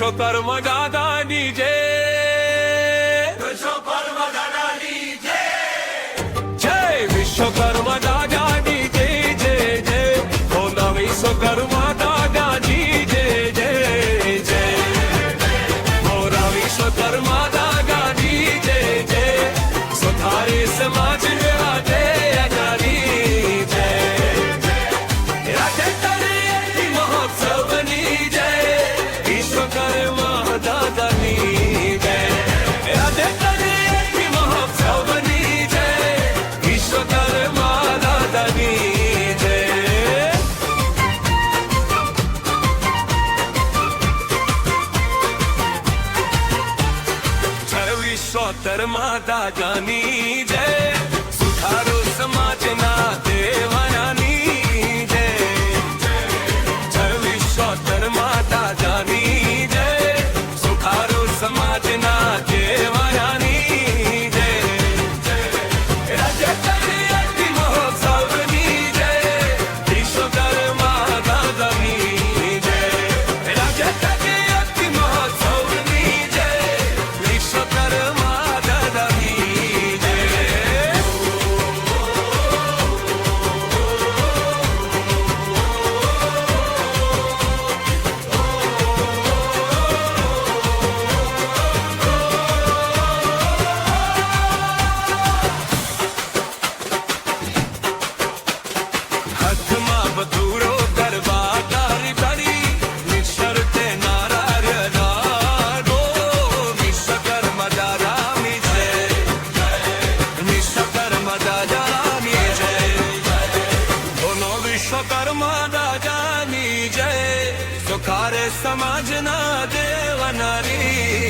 વિશ્વકર્મા દાદાની જય, વિશ્વકર્મા દાદાની જય, જય વિશ્વકર્મા દાદાની જય જય જય, બોલો વિશ્વકર્મા દાદાની જય જય જય, બોલો વિશ્વકર્મા દાદાની જય જય, સુધારે સમાજ આજે અનારી જય, રાજે તરે મહોત્સવની જય, વિશ્વકર્મા દાદાની જય, રાજે તરે મહોત્સવની જય, વિશ્વકર્મા દાદાની જય. જય વિશ્વકર્મા દાદાની જય, સુધારો સમાજના દેવાનાની જય, જય વિશ્વકર્મા દાદાની જય, સુધારો સમાજના દેવાનાની જય, રાજ્ય કલ્યાણની મહોત્સવની જય, વિશ્વકર્મા દાદાની જય, રાજ્ય કલ્યાણની મહોત્સવની જય, વિશ્વકર્મા દાદાની જય. હાથમાં બધુરો કરવા તારી તારી, નિશરતે નારાયણ નારો, વિશ્વકર્મા દાદાની જય, વિશ્વકર્મા દાદાની જય, બોલો વિશ્વકર્મા દાદાની જય, સુખારે સમાજના દેવનારી